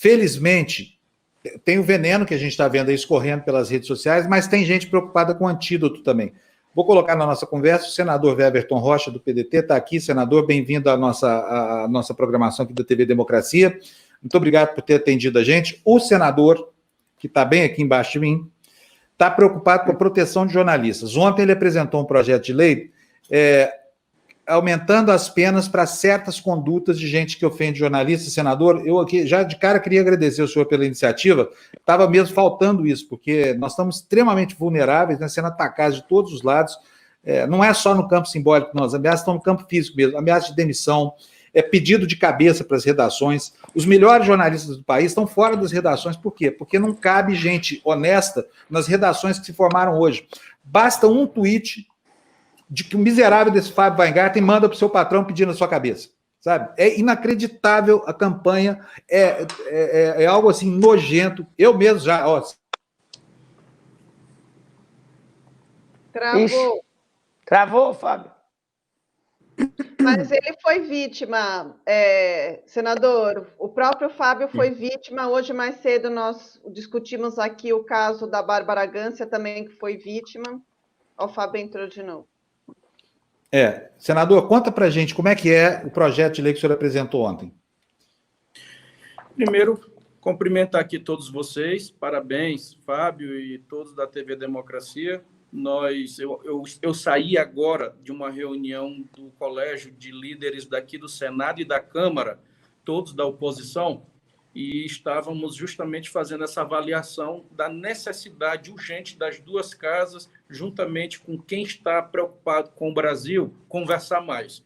Felizmente, tem o veneno que a gente está vendo aí escorrendo pelas redes sociais, mas tem gente preocupada com o antídoto também. Vou colocar na nossa conversa o senador Weverton Rocha, do PDT, está aqui. Senador, bem-vindo à nossa programação aqui da TV Democracia. Muito obrigado por ter atendido a gente. O senador, que está bem aqui embaixo de mim, está preocupado com a proteção de jornalistas. Ontem ele apresentou um projeto de lei aumentando as penas para certas condutas de gente que ofende jornalistas. Senador, eu aqui já de cara queria agradecer ao senhor pela iniciativa. Estava mesmo faltando isso, porque nós estamos extremamente vulneráveis, né, sendo atacados de todos os lados. Não é só no campo simbólico, não. As ameaças estão no campo físico mesmo. Ameaça de demissão, pedido de cabeça para as redações. Os melhores jornalistas do país estão fora das redações. Por quê? Porque não cabe gente honesta nas redações que se formaram hoje. Basta um tweet de que o miserável desse Fábio Weingarten manda para o seu patrão pedindo a sua cabeça, sabe? É inacreditável a campanha, é algo assim nojento. Eu mesmo já... Travou. Ixi, travou, Fábio. Mas ele foi vítima, senador, o próprio Fábio foi vítima. Hoje, mais cedo, nós discutimos aqui o caso da Bárbara Gância, também, que foi vítima. O Fábio entrou de novo. Senador, conta para a gente como é que é o projeto de lei que o senhor apresentou ontem. Primeiro, cumprimentar aqui todos vocês, parabéns, Fábio e todos da TV Democracia. Eu saí agora de uma reunião do Colégio de Líderes daqui do Senado e da Câmara, todos da oposição, e estávamos justamente fazendo essa avaliação da necessidade urgente das duas casas, juntamente com quem está preocupado com o Brasil, conversar mais.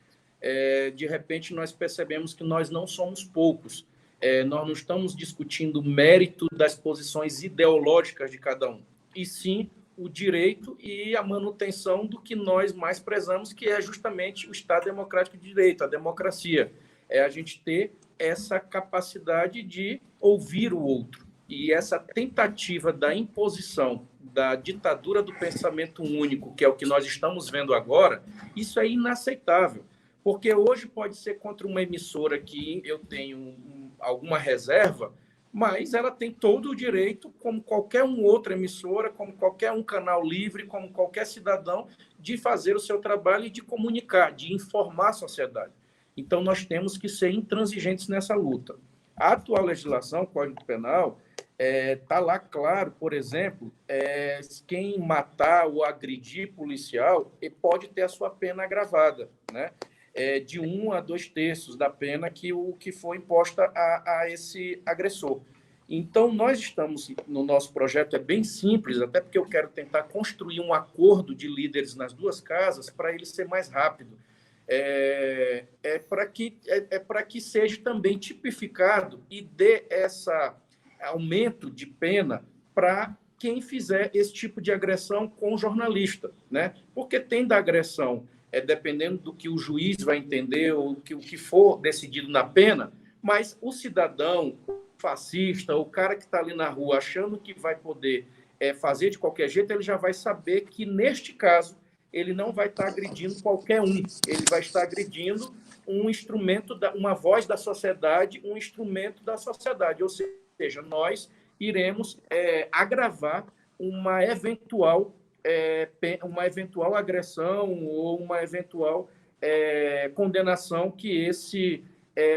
De repente, nós percebemos que nós não somos poucos. Nós não estamos discutindo o mérito das posições ideológicas de cada um, e sim o direito e a manutenção do que nós mais prezamos, que é justamente o Estado Democrático de Direito, a democracia. A gente ter essa capacidade de ouvir o outro. E essa tentativa da imposição da ditadura do pensamento único, que é o que nós estamos vendo agora, isso é inaceitável. Porque hoje pode ser contra uma emissora que eu tenho alguma reserva, mas ela tem todo o direito, como qualquer outra emissora, como qualquer canal livre, como qualquer cidadão, de fazer o seu trabalho e de comunicar, de informar a sociedade. Então, nós temos que ser intransigentes nessa luta. A atual legislação, o Código Penal, está lá claro, por exemplo, quem matar ou agredir policial pode ter a sua pena agravada, né? De 1 a 2 terços da pena que foi imposta a esse agressor. Então, nós estamos, no nosso projeto, é bem simples, até porque eu quero tentar construir um acordo de líderes nas duas casas para ele ser mais rápido. Para que seja também tipificado e dê esse aumento de pena para quem fizer esse tipo de agressão com o jornalista, né? Porque tem da agressão, dependendo do que o juiz vai entender ou o que for decidido na pena, mas o cidadão fascista, o cara que está ali na rua achando que vai poder fazer de qualquer jeito, ele já vai saber que, neste caso, ele não vai estar agredindo qualquer um, ele vai estar agredindo um instrumento, uma voz da sociedade, um instrumento da sociedade, ou seja, nós iremos agravar uma eventual agressão ou uma eventual condenação que esse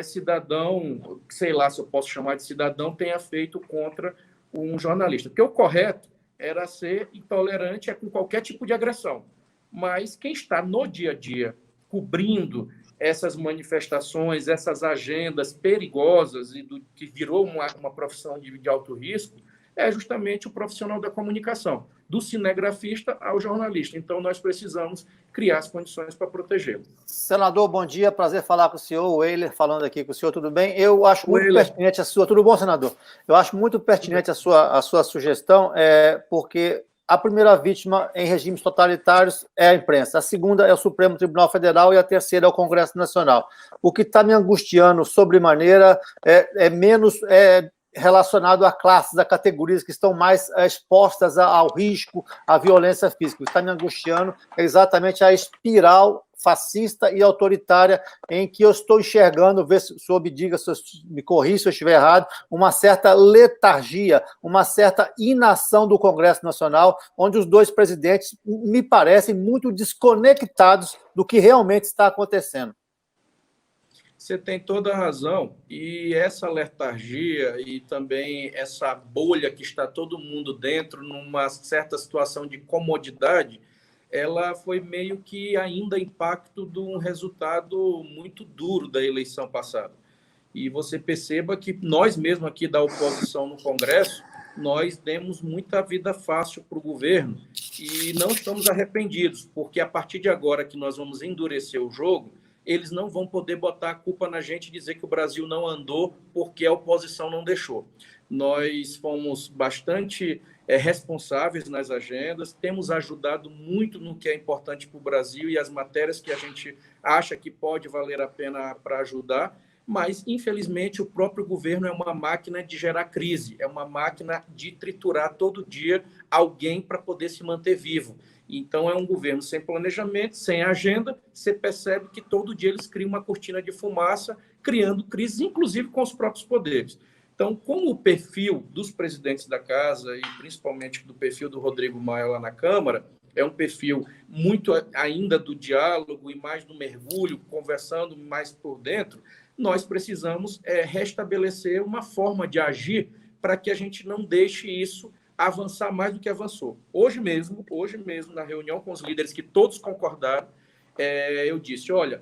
cidadão, sei lá se eu posso chamar de cidadão, tenha feito contra um jornalista. Porque o correto era ser intolerante com qualquer tipo de agressão. Mas quem está no dia a dia cobrindo essas manifestações, essas agendas perigosas e que virou uma profissão de alto risco, é justamente o profissional da comunicação, do cinegrafista ao jornalista. Então, nós precisamos criar as condições para protegê-lo. Senador, bom dia, prazer falar com o senhor, o Weiler falando aqui com o senhor, tudo bem? Eu acho muito pertinente a sua... Tudo bom, senador? Eu acho muito pertinente a sua sugestão, porque a primeira vítima em regimes totalitários é a imprensa, a segunda é o Supremo Tribunal Federal e a terceira é o Congresso Nacional. O que está me angustiando sobremaneira relacionado a classes, a categorias que estão mais expostas ao risco, à violência física. O que está me angustiando é exatamente a espiral fascista e autoritária em que eu estou enxergando, ver se o senhor me diga, me corrija se eu estiver errado, uma certa letargia, uma certa inação do Congresso Nacional, onde os dois presidentes me parecem muito desconectados do que realmente está acontecendo. Você tem toda a razão, e essa letargia e também essa bolha que está todo mundo dentro, numa certa situação de comodidade, ela foi meio que ainda impacto de um resultado muito duro da eleição passada. E você perceba que nós mesmos aqui da oposição no Congresso, nós demos muita vida fácil para o governo e não estamos arrependidos, porque a partir de agora que nós vamos endurecer o jogo, eles não vão poder botar a culpa na gente e dizer que o Brasil não andou porque a oposição não deixou. Nós fomos bastante responsáveis nas agendas, temos ajudado muito no que é importante para o Brasil e as matérias que a gente acha que pode valer a pena para ajudar, mas, infelizmente, o próprio governo é uma máquina de gerar crise, é uma máquina de triturar todo dia alguém para poder se manter vivo. Então, é um governo sem planejamento, sem agenda. Você percebe que todo dia eles criam uma cortina de fumaça, criando crises, inclusive com os próprios poderes. Então, como o perfil dos presidentes da casa, e principalmente do perfil do Rodrigo Maia lá na Câmara, é um perfil muito ainda do diálogo e mais do mergulho, conversando mais por dentro, nós precisamos restabelecer uma forma de agir para que a gente não deixe isso avançar mais do que avançou. Hoje mesmo, na reunião com os líderes que todos concordaram, eu disse, olha...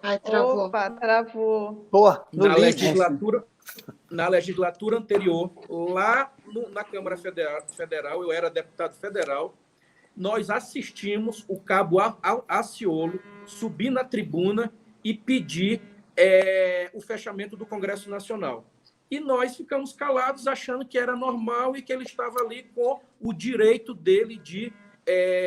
Ai, travou. Opa, travou. Boa, na legislatura anterior, lá na Câmara Federal, eu era deputado federal, nós assistimos o cabo Aciolo subir na tribuna e pedir o fechamento do Congresso Nacional. E nós ficamos calados, achando que era normal e que ele estava ali com o direito dele de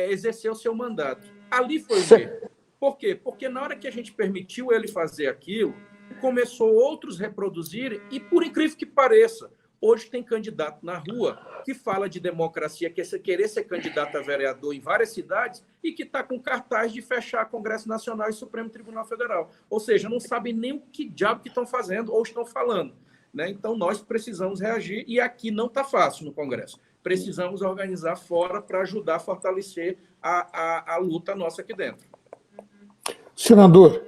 exercer o seu mandato. Ali foi ver. Por quê? Porque na hora que a gente permitiu ele fazer aquilo, começou outros reproduzirem, e por incrível que pareça, hoje tem candidato na rua que fala de democracia, que é querer ser candidato a vereador em várias cidades e que está com cartaz de fechar Congresso Nacional e Supremo Tribunal Federal. Ou seja, não sabem nem o que diabo que estão fazendo ou estão falando. Né? Então, nós precisamos reagir, e aqui não está fácil no Congresso. Precisamos organizar fora para ajudar a fortalecer a luta nossa aqui dentro. Senador,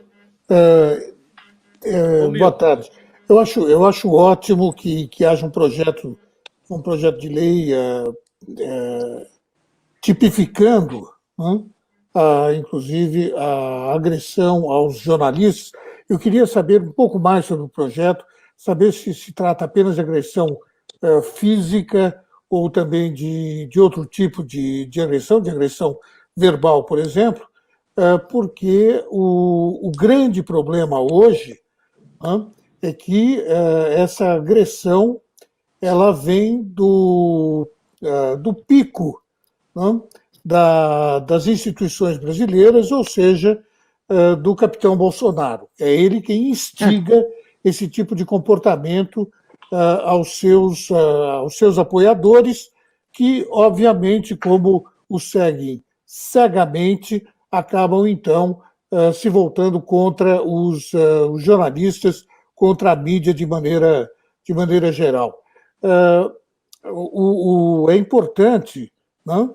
boa tarde. Eu acho ótimo que haja um projeto de lei tipificando, né, inclusive, a agressão aos jornalistas. Eu queria saber um pouco mais sobre o projeto, saber se trata apenas de agressão física ou também de outro tipo de agressão verbal, por exemplo, porque o grande problema hoje, né, é que essa agressão ela vem do pico, né, das instituições brasileiras, ou seja, do capitão Bolsonaro. É ele quem instiga esse tipo de comportamento aos seus apoiadores, que, obviamente, como o seguem cegamente, acabam, então, se voltando contra os jornalistas, contra a mídia de maneira geral. É importante, né?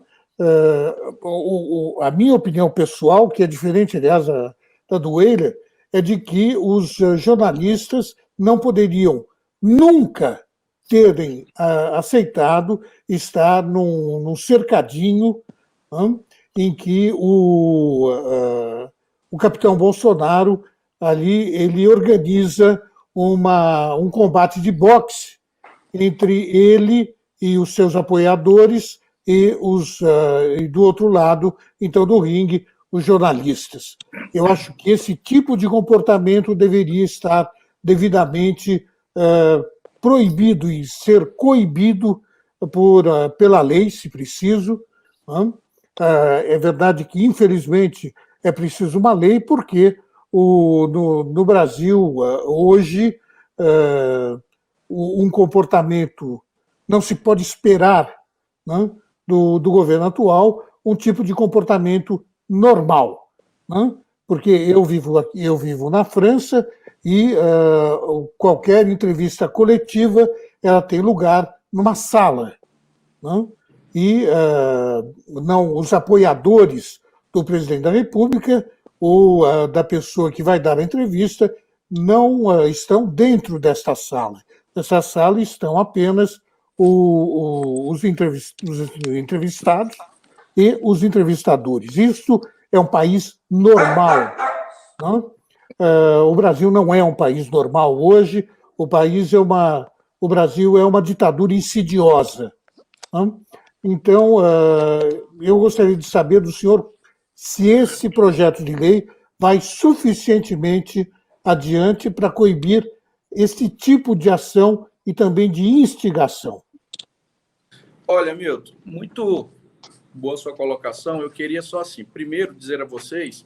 A minha opinião pessoal, que é diferente, aliás, da do Weiler, é de que os jornalistas não poderiam nunca terem aceitado estar num cercadinho, né, em que o capitão Bolsonaro ali ele organiza um combate de boxe entre ele e os seus apoiadores e do outro lado, então, do ringue, os jornalistas. Eu acho que esse tipo de comportamento deveria estar devidamente proibido e ser coibido pela lei, se preciso. É verdade que, infelizmente, é preciso uma lei, porque no Brasil, hoje, um comportamento, não se pode esperar, né, do governo atual um tipo de comportamento normal, né? Porque eu vivo na França e qualquer entrevista coletiva ela tem lugar numa sala, né? E não, os apoiadores do presidente da República ou da pessoa que vai dar a entrevista não estão dentro desta sala. Nessa sala estão apenas os entrevistados e os entrevistadores. Isso é um país normal, né? O Brasil não é um país normal hoje. O Brasil é uma ditadura insidiosa, né? Então, eu gostaria de saber do senhor se esse projeto de lei vai suficientemente adiante para coibir esse tipo de ação e também de instigação. Olha, Milton, muito boa sua colocação. Eu queria só assim, primeiro dizer a vocês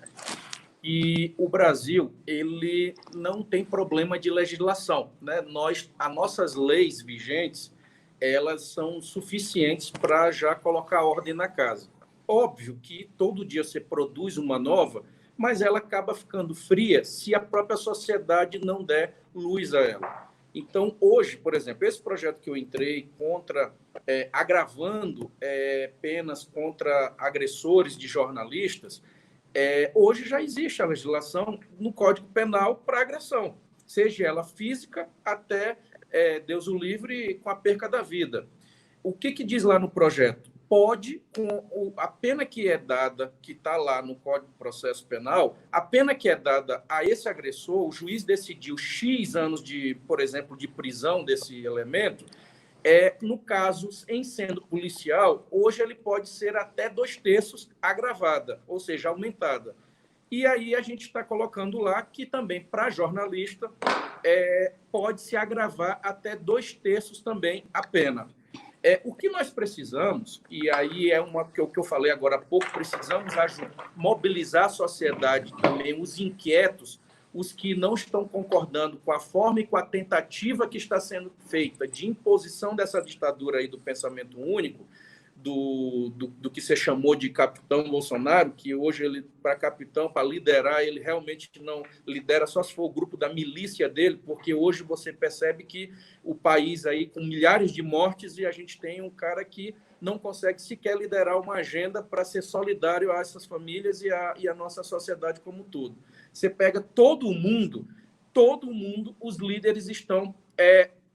que o Brasil ele não tem problema de legislação, né? As nossas leis vigentes, elas são suficientes para já colocar ordem na casa. Óbvio que todo dia você produz uma nova, mas ela acaba ficando fria se a própria sociedade não der luz a ela. Então, hoje, por exemplo, esse projeto que eu entrei agravando penas contra agressores de jornalistas, hoje já existe a legislação no Código Penal para agressão, seja ela física até, Deus o livre, com a perca da vida. O que diz lá no projeto? Pode, com a pena que é dada, que está lá no Código de Processo Penal, a pena que é dada a esse agressor, o juiz decidiu X anos, por exemplo, de prisão desse elemento, no caso, em sendo policial, hoje ele pode ser até 2/3 agravada, ou seja, aumentada. E aí a gente está colocando lá que também, para jornalista, pode se agravar até 2/3 também a pena. O que nós precisamos, e aí o que eu falei agora há pouco, precisamos mobilizar a sociedade também, os inquietos, os que não estão concordando com a forma e com a tentativa que está sendo feita de imposição dessa ditadura aí do pensamento único, do que você chamou de capitão Bolsonaro, que hoje ele, para capitão, para liderar, ele realmente não lidera só se for o grupo da milícia dele, porque hoje você percebe que o país aí com milhares de mortes e a gente tem um cara que não consegue sequer liderar uma agenda para ser solidário a essas famílias e a nossa sociedade como um todo. Você pega todo mundo, os líderes estão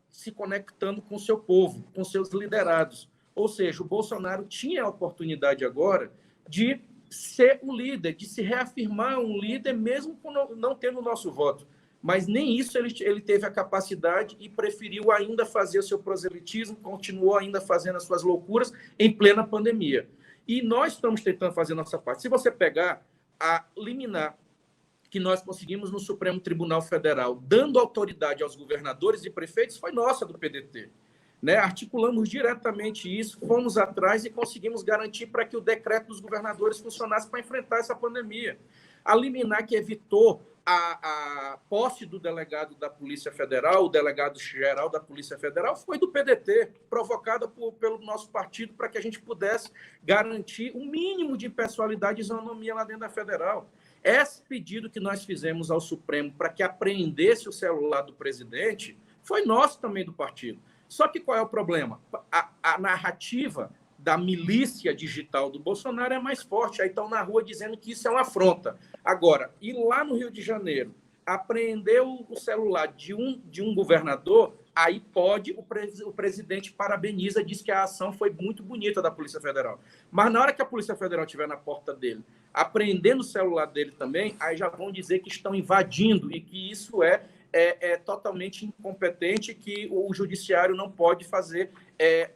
se conectando com o seu povo, com seus liderados. Ou seja, o Bolsonaro tinha a oportunidade agora de ser um líder, de se reafirmar um líder, mesmo não tendo o nosso voto. Mas nem isso ele teve a capacidade e preferiu ainda fazer o seu proselitismo, continuou ainda fazendo as suas loucuras em plena pandemia. E nós estamos tentando fazer a nossa parte. Se você pegar a liminar que nós conseguimos no Supremo Tribunal Federal, dando autoridade aos governadores e prefeitos, foi nossa, do PDT. Né? Articulamos diretamente isso, fomos atrás e conseguimos garantir para que o decreto dos governadores funcionasse para enfrentar essa pandemia. A liminar que evitou a posse do delegado da Polícia Federal, o delegado-geral da Polícia Federal, foi do PDT, provocada pelo nosso partido para que a gente pudesse garantir um mínimo de impessoalidade e isonomia lá dentro da Federal. Esse pedido que nós fizemos ao Supremo para que apreendesse o celular do presidente foi nosso também do partido. Só que qual é o problema? A narrativa da milícia digital do Bolsonaro é mais forte. Aí estão na rua dizendo que isso é uma afronta. Agora, ir lá no Rio de Janeiro, apreender o celular de um governador, aí pode, o presidente parabeniza, diz que a ação foi muito bonita da Polícia Federal. Mas na hora que a Polícia Federal estiver na porta dele, apreendendo o celular dele também, aí já vão dizer que estão invadindo e que isso é totalmente incompetente, que o judiciário não pode fazer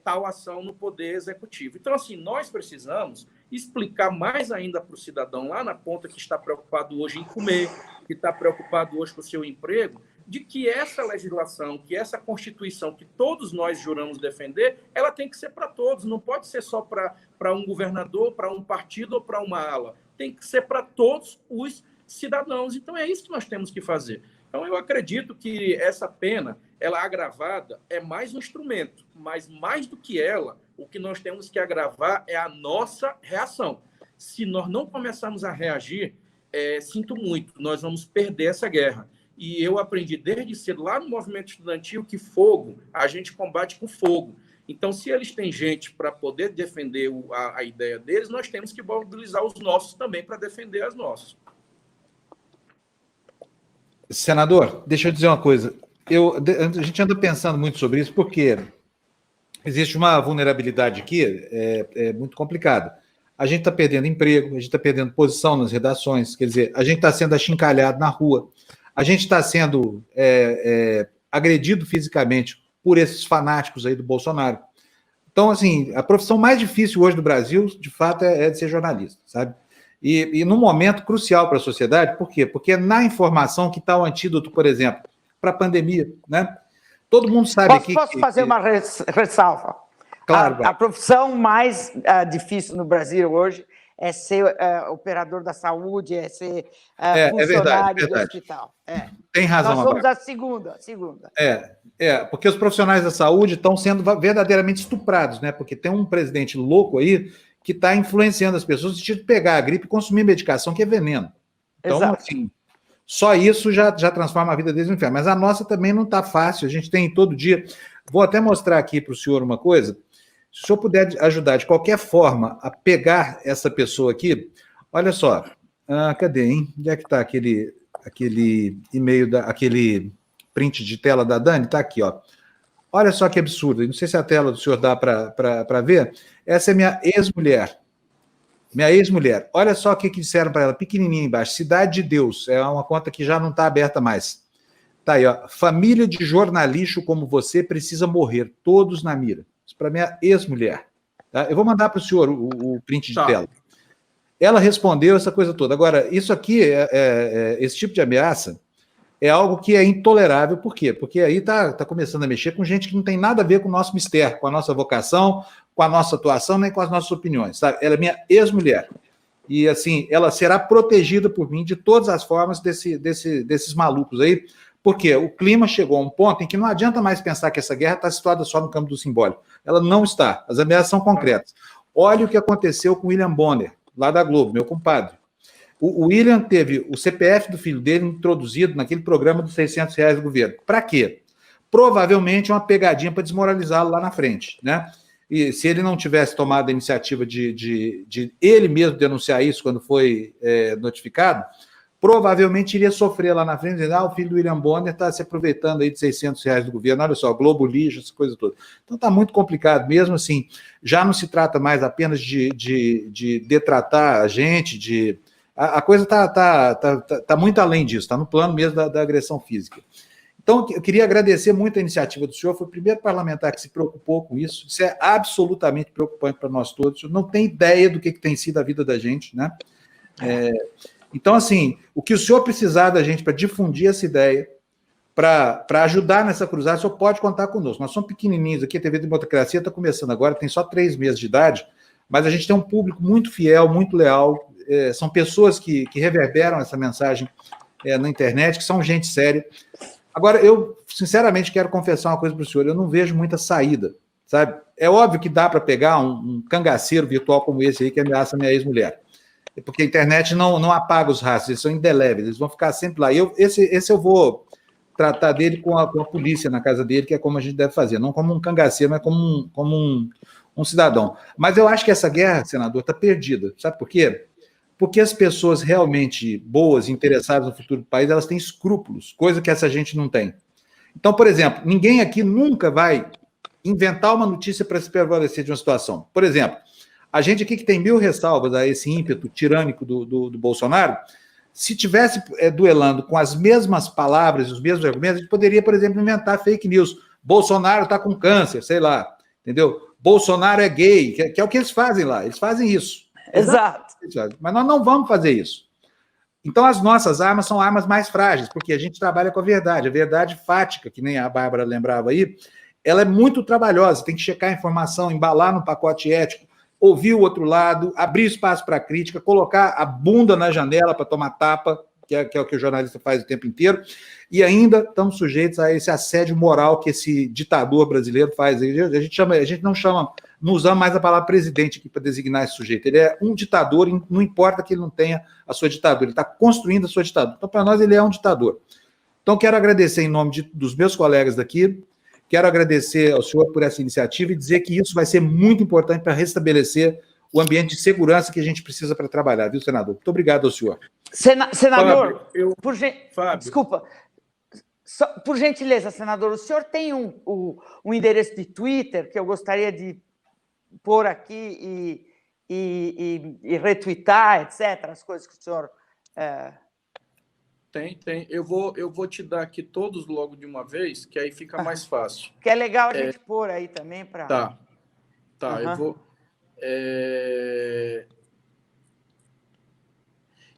tal ação no poder executivo. Então, assim, nós precisamos explicar mais ainda para o cidadão lá na ponta que está preocupado hoje em comer, que está preocupado hoje com o seu emprego, de que essa legislação, que essa Constituição que todos nós juramos defender, ela tem que ser para todos, não pode ser só para um governador, para um partido ou para uma ala. Tem que ser para todos os cidadãos. Então, é isso que nós temos que fazer. Então, eu acredito que essa pena, ela agravada, é mais um instrumento, mas mais do que ela, o que nós temos que agravar é a nossa reação. Se nós não começarmos a reagir, sinto muito, nós vamos perder essa guerra. E eu aprendi desde cedo, lá no movimento estudantil, que fogo, a gente combate com fogo. Então, se eles têm gente para poder defender a ideia deles, nós temos que mobilizar os nossos também para defender as nossas. Senador, deixa eu dizer uma coisa. A gente anda pensando muito sobre isso porque existe uma vulnerabilidade aqui, muito complicada. A gente está perdendo emprego, a gente está perdendo posição nas redações, quer dizer, a gente está sendo achincalhado na rua, a gente está sendo agredido fisicamente por esses fanáticos aí do Bolsonaro. Então, assim, a profissão mais difícil hoje do Brasil, de fato, é de ser jornalista, sabe? E num momento crucial para a sociedade, por quê? Porque na informação que está o antídoto, por exemplo, para a pandemia, né? Todo mundo sabe aqui... Posso fazer uma ressalva? Claro. A profissão mais difícil no Brasil hoje é ser operador da saúde, é ser funcionário do hospital. Tem razão. Nós somos a segunda. Porque os profissionais da saúde estão sendo verdadeiramente estuprados, né? Porque tem um presidente louco aí que está influenciando as pessoas de pegar a gripe e consumir medicação que é veneno. Então, assim, só isso já transforma a vida deles no inferno. Mas a nossa também não está fácil, a gente tem todo dia... Vou até mostrar aqui para o senhor uma coisa. Se o senhor puder ajudar de qualquer forma a pegar essa pessoa aqui, olha só, cadê, hein? Onde é que está aquele e-mail, aquele print de tela da Dani? Está aqui, ó. Olha só que absurdo, não sei se a tela do senhor dá para ver. Essa é minha ex-mulher. Minha ex-mulher. Olha só o que disseram para ela, pequenininha embaixo. Cidade de Deus, é uma conta que já não está aberta mais. Tá aí, ó. Família de jornalista como você precisa morrer, todos na mira. Isso para minha ex-mulher. Tá? Eu vou mandar para o senhor o print de tela. Ela respondeu essa coisa toda. Agora, isso aqui, esse tipo de ameaça, é algo que é intolerável. Por quê? Porque aí está começando a mexer com gente que não tem nada a ver com o nosso mistério, com a nossa vocação, com a nossa atuação, nem com as nossas opiniões. Sabe? Ela é minha ex-mulher. E, assim, ela será protegida por mim de todas as formas desses malucos aí, porque o clima chegou a um ponto em que não adianta mais pensar que essa guerra está situada só no campo do simbólico. Ela não está. As ameaças são concretas. Olha o que aconteceu com o William Bonner, lá da Globo, meu compadre. O William teve o CPF do filho dele introduzido naquele programa dos R$600 do governo. Para quê? Provavelmente uma pegadinha para desmoralizá-lo lá na frente, né? E se ele não tivesse tomado a iniciativa de ele mesmo denunciar isso quando foi notificado, provavelmente iria sofrer lá na frente, dizendo, o filho do William Bonner está se aproveitando aí de R$600 do governo, olha só, Globo lixo, essa coisa toda. Então está muito complicado mesmo, assim, já não se trata mais apenas de detratar a gente, a coisa está muito além disso, está no plano mesmo da agressão física. Então, eu queria agradecer muito a iniciativa do senhor, foi o primeiro parlamentar que se preocupou com isso, isso é absolutamente preocupante para nós todos, o senhor não tem ideia do que tem sido a vida da gente, né? Então, assim, o que o senhor precisar da gente para difundir essa ideia, para ajudar nessa cruzada, o senhor pode contar conosco. Nós somos pequenininhos aqui, a TV Democracia está começando agora, tem só 3 meses de idade, mas a gente tem um público muito fiel, muito leal, são pessoas que reverberam essa mensagem na internet, que são gente séria. Agora, eu, sinceramente, quero confessar uma coisa para o senhor, eu não vejo muita saída, sabe? É óbvio que dá para pegar um cangaceiro virtual como esse aí, que ameaça minha ex-mulher. Porque a internet não apaga os rastros, eles são indeléveis, eles vão ficar sempre lá. Esse eu vou tratar dele com a polícia na casa dele, que é como a gente deve fazer, não como um cangaceiro, mas como um cidadão. Mas eu acho que essa guerra, senador, está perdida. Sabe por quê? Porque as pessoas realmente boas, interessadas no futuro do país, elas têm escrúpulos, coisa que essa gente não tem. Então, por exemplo, ninguém aqui nunca vai inventar uma notícia para se prevalecer de uma situação. Por exemplo, a gente aqui que tem 1000 ressalvas a esse ímpeto tirânico do Bolsonaro, se tivesse duelando com as mesmas palavras, os mesmos argumentos, a gente poderia, por exemplo, inventar fake news. Bolsonaro está com câncer, sei lá, entendeu? Bolsonaro é gay, que é o que eles fazem lá, eles fazem isso. Exato. Mas nós não vamos fazer isso. Então, as nossas armas são armas mais frágeis, porque a gente trabalha com a verdade fática, que nem a Bárbara lembrava aí, ela é muito trabalhosa, tem que checar a informação, embalar no pacote ético, ouvir o outro lado, abrir espaço para crítica, colocar a bunda na janela para tomar tapa, que é o que o jornalista faz o tempo inteiro, e ainda estamos sujeitos a esse assédio moral que esse ditador brasileiro faz. A gente não usa mais a palavra presidente aqui para designar esse sujeito. Ele é um ditador, não importa que ele não tenha a sua ditadura, ele está construindo a sua ditadura. Então, para nós, ele é um ditador. Então, quero agradecer em nome dos meus colegas daqui, quero agradecer ao senhor por essa iniciativa e dizer que isso vai ser muito importante para restabelecer o ambiente de segurança que a gente precisa para trabalhar, viu, senador? Muito obrigado ao senhor. Senador, Fábio, desculpa, por gentileza, senador, o senhor tem um endereço de Twitter que eu gostaria de pôr aqui e retweetar, etc., as coisas que o senhor... Tem. Eu vou te dar aqui todos logo de uma vez, que aí fica mais fácil. Que é legal a gente pôr aí também para... Tá, eu vou...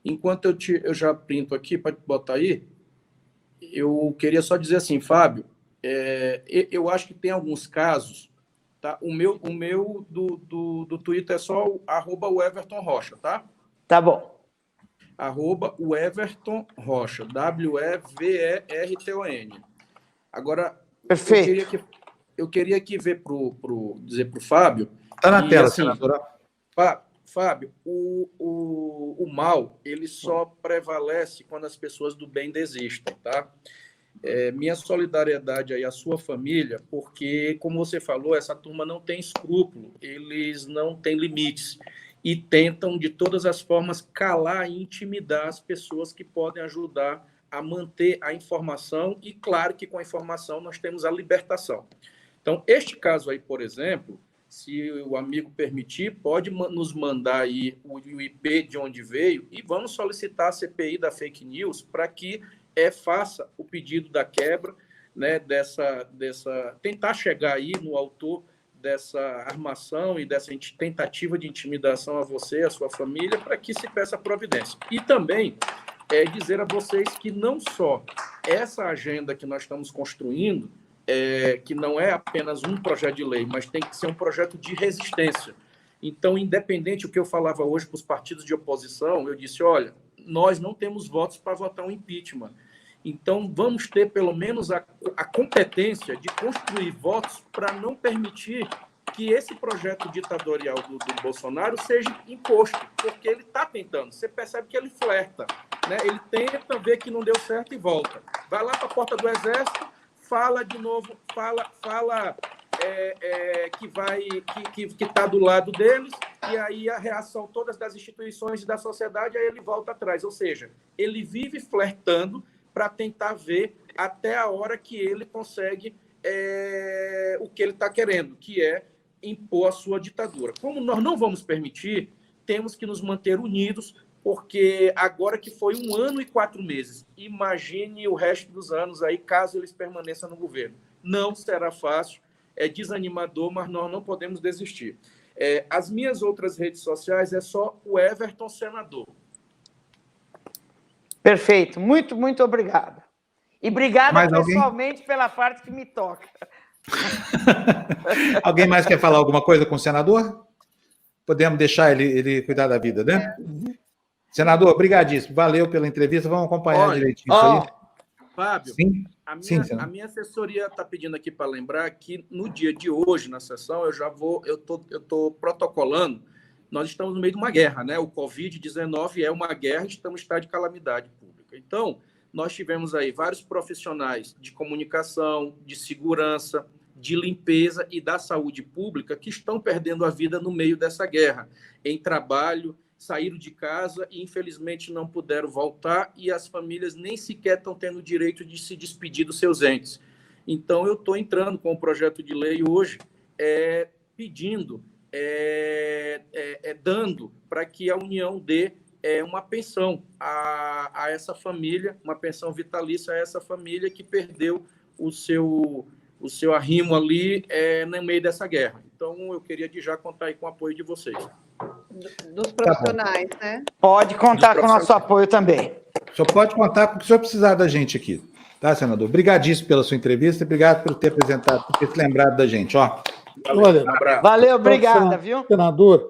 Enquanto eu já printo aqui para botar aí, eu queria só dizer assim, Fábio, eu acho que tem alguns casos, tá? O meu do Twitter é só o Everton Rocha, tá? Tá bom. @o Everton Rocha, WEVERTON. Agora, perfeito. Eu queria aqui dizer para o Fábio... Está na tela, assim, senadora. Fábio, o mal, ele só prevalece quando as pessoas do bem desistem, tá? Minha solidariedade aí à sua família, porque, como você falou, essa turma não tem escrúpulo, eles não têm limites e tentam, de todas as formas, calar e intimidar as pessoas que podem ajudar a manter a informação e, claro, que com a informação nós temos a libertação. Então, este caso aí, por exemplo, se o amigo permitir, pode nos mandar aí o IP de onde veio e vamos solicitar a CPI da fake news para que faça o pedido da quebra, né, tentar chegar aí no autor dessa armação e dessa tentativa de intimidação a você, a sua família, para que se peça providência. E também dizer a vocês que não só essa agenda que nós estamos construindo, que não é apenas um projeto de lei, mas tem que ser um projeto de resistência. Então, independente do que eu falava hoje para os partidos de oposição, eu disse, olha, nós não temos votos para votar um impeachment. Então, vamos ter, pelo menos, a competência de construir votos para não permitir que esse projeto ditatorial do Bolsonaro seja imposto, porque ele está tentando. Você percebe que ele flerta, né? Ele tenta ver que não deu certo e volta. Vai lá para a porta do Exército, fala de novo, fala que está do lado deles, e aí a reação todas das instituições e da sociedade, aí ele volta atrás. Ou seja, ele vive flertando para tentar ver até a hora que ele consegue o que ele está querendo, que é impor a sua ditadura. Como nós não vamos permitir, temos que nos manter unidos, porque agora que foi 1 ano e 4 meses, imagine o resto dos anos aí, caso eles permaneçam no governo. Não será fácil, é desanimador, mas nós não podemos desistir. As minhas outras redes sociais é só o Everton Senador. Perfeito, muito obrigado. E obrigado pessoalmente pela parte que me toca. Alguém mais quer falar alguma coisa com o senador? Podemos deixar ele cuidar da vida, né? Senador, obrigadíssimo. Valeu pela entrevista. Vamos acompanhar direitinho isso aí. Fábio, sim, a minha assessoria está pedindo aqui para lembrar que no dia de hoje, na sessão, eu estou protocolando. Nós estamos no meio de uma guerra, né? O Covid-19 é uma guerra, estamos em estado de calamidade pública. Então, nós tivemos aí vários profissionais de comunicação, de segurança, de limpeza e da saúde pública que estão perdendo a vida no meio dessa guerra, em trabalho, saíram de casa e, infelizmente, não puderam voltar e as famílias nem sequer estão tendo o direito de se despedir dos seus entes. Então, eu estou entrando com o projeto de lei hoje, pedindo, dando para que a União dê uma pensão a essa família, uma pensão vitalícia a essa família que perdeu o seu arrimo ali no meio dessa guerra. Então, eu queria já contar aí com o apoio de vocês. Dos profissionais, né? Pode contar com o nosso apoio também. O senhor pode contar com o que o senhor precisar da gente aqui. Tá, senador? Obrigadíssimo pela sua entrevista, obrigado por ter apresentado, por ter se lembrado da gente. Ó. Olha, valeu, obrigada, viu? Senador,